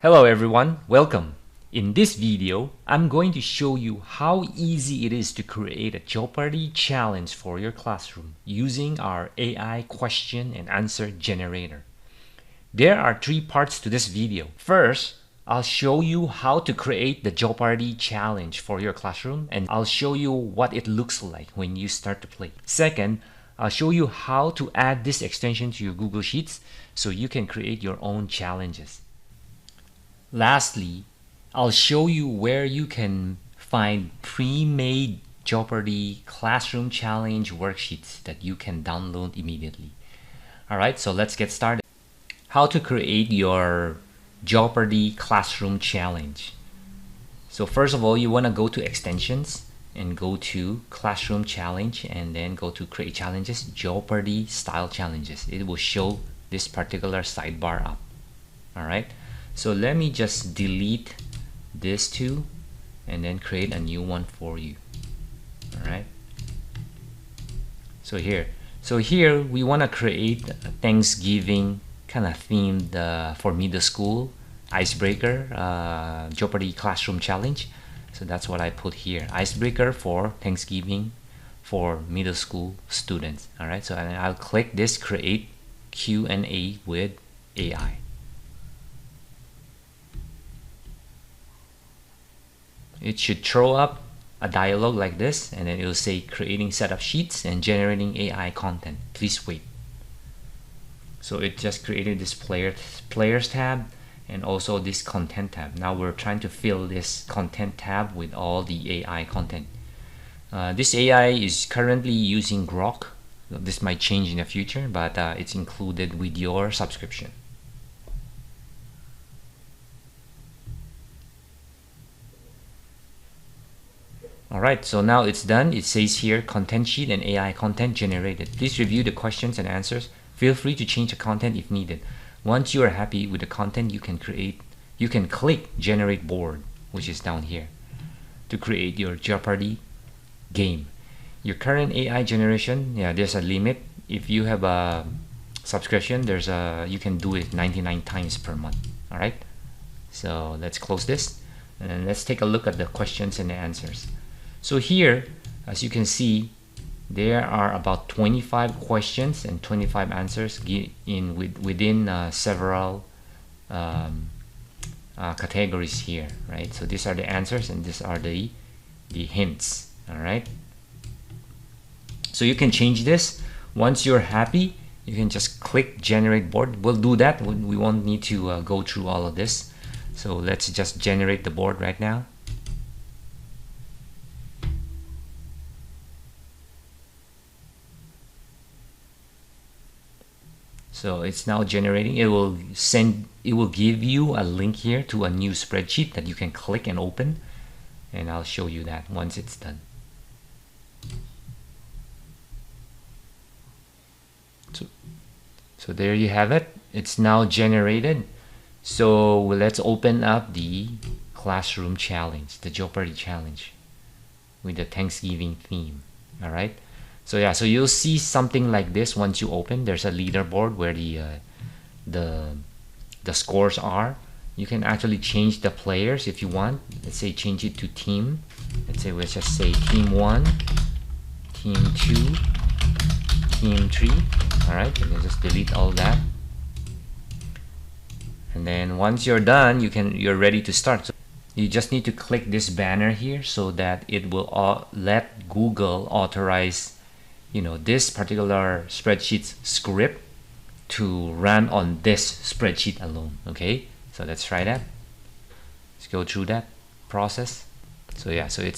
Hello everyone, welcome. In this video, I'm going to show you how easy it is to create a Jeopardy challenge for your classroom using our AI question and answer generator. There are three parts to this video. First, I'll show you how to create the Jeopardy challenge for your classroom, and I'll show you what it looks like when you start to play. Second, I'll show you how to add this extension to your Google Sheets so you can create your own challenges. Lastly, I'll show you where you can find pre-made Jeopardy classroom challenge worksheets that you can download immediately. Alright, so let's get started. How to create your Jeopardy classroom challenge. So first of all, you want to go to extensions and go to classroom challenge and then go to create challenges, Jeopardy style challenges. It will show this particular sidebar up. Alright. So let me just delete this two and then create a new one for you. Alright. So here we want to create a Thanksgiving kind of themed for middle school icebreaker Jeopardy classroom challenge. So that's what I put here. Icebreaker for Thanksgiving for middle school students. Alright. So I'll click this create Q&A with AI. It should throw up a dialog like this, and then it will say creating setup sheets and generating AI content. Please wait. So it just created this players tab and also this content tab. Now we're trying to fill this content tab with all the AI content. This AI is currently using Grok. This might change in the future, but it's included with your subscription. Alright, so now it's done. It says here content sheet and AI content generated. Please review the questions and answers. Feel free to change the content if needed. Once you are happy with the content you can click generate board, which is down here, to create your Jeopardy game. Your current AI generation, there's a limit. If you have a subscription, you can do it 99 times per month. Alright, so let's close this and let's take a look at the questions and the answers. So here, as you can see, there are about 25 questions and 25 answers within several categories here, right? So these are the answers and these are the hints. All right. So you can change this. Once you're happy, you can just click generate board. We'll do that. We won't need to go through all of this. So let's just generate the board right now. So it's now generating. It will give you a link here to a new spreadsheet that you can click and open, and I'll show you that once it's done. So there you have it. It's now generated. So let's open up the classroom challenge, the Jeopardy challenge with the Thanksgiving theme. All right. So so you'll see something like this once you open. There's a leaderboard where the scores are. You can actually change the players if you want. Let's say change it to team. Let's just say team 1, team 2, team 3. All right, and then just delete all that. And then once you're done, you're ready to start. So you just need to click this banner here so that it will let Google authorize this particular spreadsheet script to run on this spreadsheet alone. Okay, so let's try that. Let's go through that process. So so it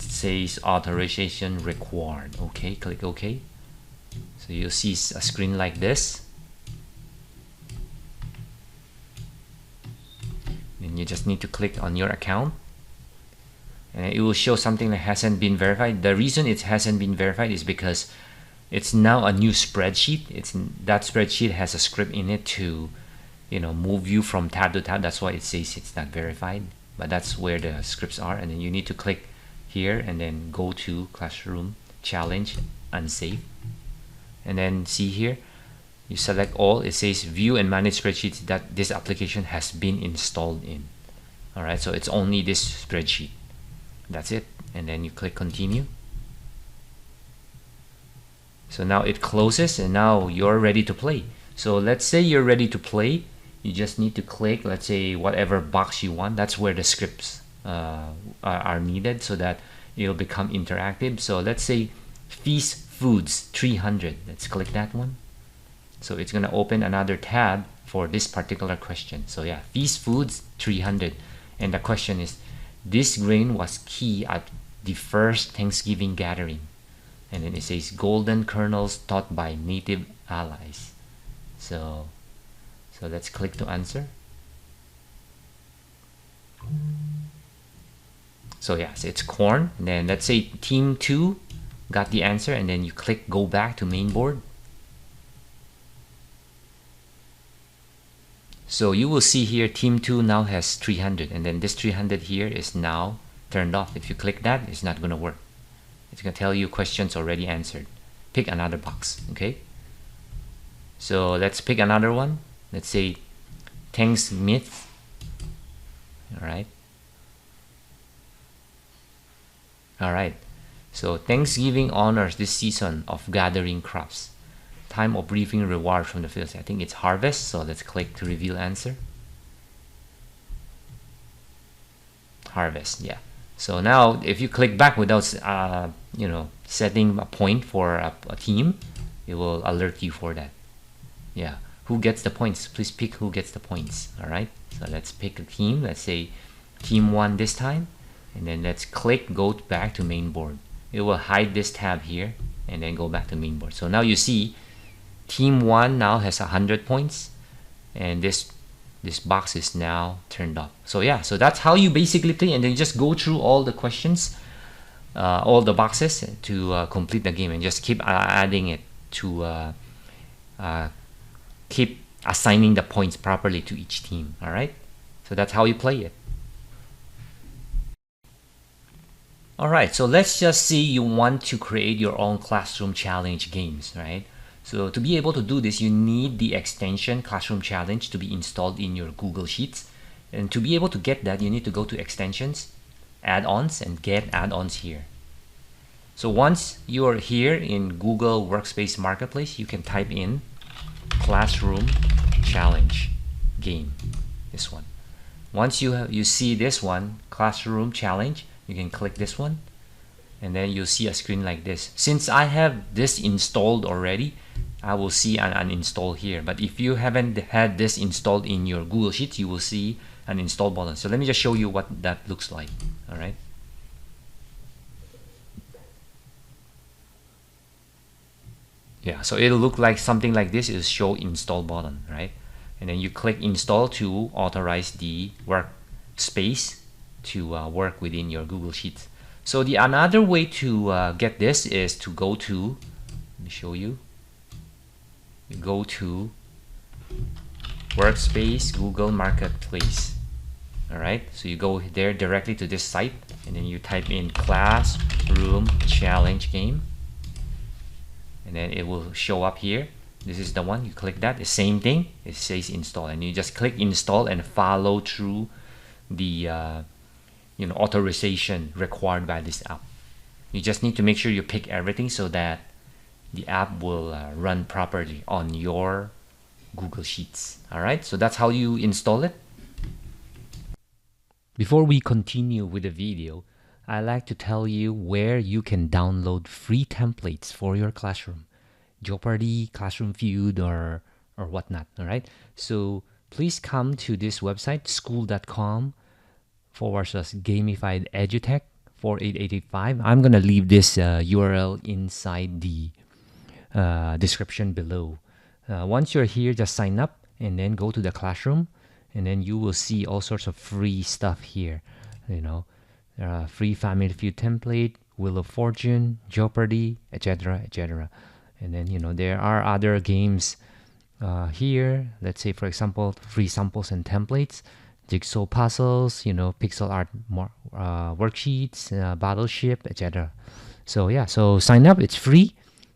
says authorization required. Okay, click OK. So you'll see a screen like this. Then you just need to click on your account. And it will show something that hasn't been verified. The reason it hasn't been verified is because it's now a new spreadsheet. That spreadsheet has a script in it to move you from tab to tab. That's why it says it's not verified, but that's where the scripts are. And then you need to click here and then go to classroom challenge unsafe, and then see here You select all. It says view and manage spreadsheets that this application has been installed in. All right, so it's only this spreadsheet. That's it. And then you click continue. So now it closes and now you're ready to play. So let's say you're ready to play. You just need to click, let's say, whatever box you want. That's where the scripts are needed so that it'll become interactive. So let's say Feast Foods 300. Let's click that one. So it's going to open another tab for this particular question. So yeah, Feast Foods 300. And the question is, this grain was key at the first Thanksgiving gathering. And then it says golden kernels taught by native allies. So let's click to answer. So yes, it's corn. And then let's say team 2 got the answer, and then you click go back to main board. So you will see here team 2 now has 300, and then this 300 here is now turned off. If you click that, it's not going to work. It's going to tell you questions already answered. Pick another box, okay? So let's pick another one. Let's say Thanks myth. All right. So Thanksgiving honors this season of gathering crops. Time of reaping reward from the fields. I think it's harvest. So let's click to reveal answer. Harvest, yeah. So now if you click back without setting a point for a team, it will alert you for that. Yeah, who gets the points? Please pick who gets the points. All right, so let's pick a team. Let's say team 1 this time, and then let's click go back to main board. It will hide this tab here and then go back to main board. So now you see team 1 now has 100 points, and this box is now turned off. So yeah, so that's how you basically play, and then just go through all the questions, all the boxes to complete the game, and just keep adding it to keep assigning the points properly to each team. All right, so that's how you play it. All right, so let's just say you want to create your own classroom challenge games, right? So to be able to do this, you need the extension Classroom Challenge to be installed in your Google Sheets. And to be able to get that, you need to go to Extensions, Add-ons, and Get Add-ons here. So once you are here in Google Workspace Marketplace, you can type in Classroom Challenge Game, this one. Once you see this one, Classroom Challenge, you can click this one, and then you'll see a screen like this. Since I have this installed already, I will see an uninstall here. But if you haven't had this installed in your Google Sheets, you will see an install button. So let me just show you what that looks like. All right. Yeah, so it'll look like something like this. Is show install button, right? And then you click install to authorize the workspace to work within your Google Sheets. So the another way to get this is to go to, let me show you. You go to Workspace Google Marketplace. All right, so you go there directly to this site, and then you type in Classroom Challenge Game, and then it will show up here. This is the one. You click that. The same thing. It says install, and you just click install and follow through the authorization required by this app. You just need to make sure you pick everything so that the app will run properly on your Google Sheets. All right, so that's how you install it. Before we continue with the video, I'd like to tell you where you can download free templates for your classroom, Jeopardy, Classroom Feud, or whatnot. All right, so please come to this website, school.com/Gamified EduTech 4885. I'm gonna leave this URL inside the description below. Once you're here, just sign up and then go to the classroom, and then you will see all sorts of free stuff here. Free Family Feud template, Wheel of Fortune, Jeopardy, etc., etc. And then there are other games here. Let's say, for example, free samples and templates, Jigsaw puzzles, pixel art worksheets, Battleship, etc. So yeah, so sign up. It's free.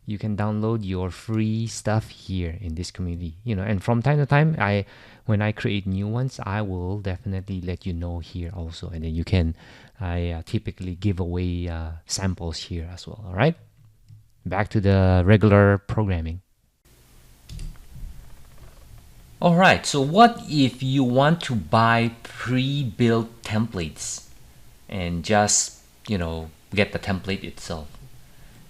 you can download your free stuff here in this community. And from time to time, when I create new ones, I will definitely let you know here also, and then I typically give away samples here as well. All right, back to the regular programming. All right, so what if you want to buy pre-built templates and just get the template itself?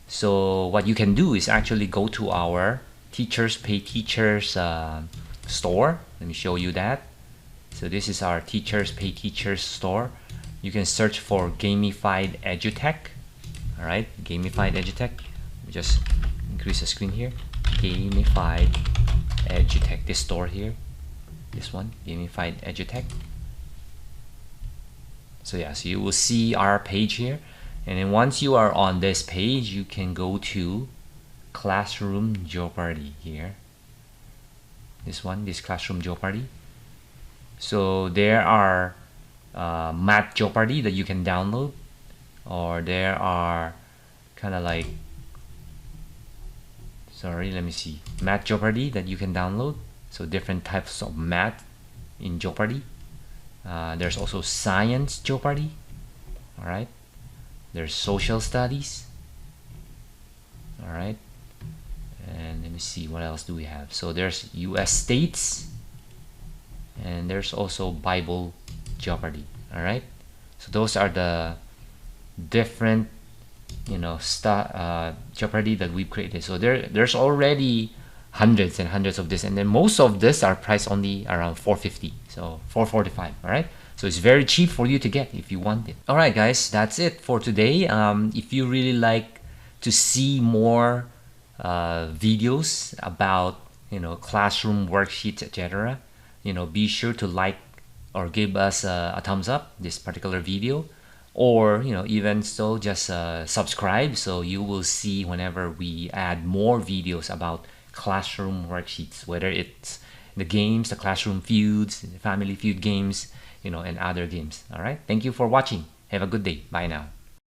So what you can do is actually go to our Teachers Pay Teachers store. Let me show you that. So this is our Teachers Pay Teachers store. You can search for Gamified EduTech. All right, Gamified EduTech. Just increase the screen here. Gamified EduTech. This store here. This one, Gamified EduTech. So yeah, so you will see our page here. And then once you are on this page, you can go to Classroom Jeopardy here. This one, this Classroom Jeopardy. So there are Math Jeopardy that you can download, or there are kind of like, Math Jeopardy that you can download. So different types of math in Jeopardy. There's also Science Jeopardy. All right. There's Social Studies. All right. And let me see, what else do we have? So there's US States, and there's also Bible Jeopardy. All right. So those are the different Jeopardy that we've created. So there's already hundreds and hundreds of this, and then most of this are priced only around $450, so $445. All right, so it's very cheap for you to get if you want it. All right, guys, that's it for today. If you really like to see more videos about classroom worksheets, etc., be sure to like or give us a thumbs up this particular video, or even still just subscribe, so you will see whenever we add more videos about classroom worksheets, whether it's the games, the classroom feuds, the family feud games, and other games. All right, thank you for watching. Have a good day. Bye now.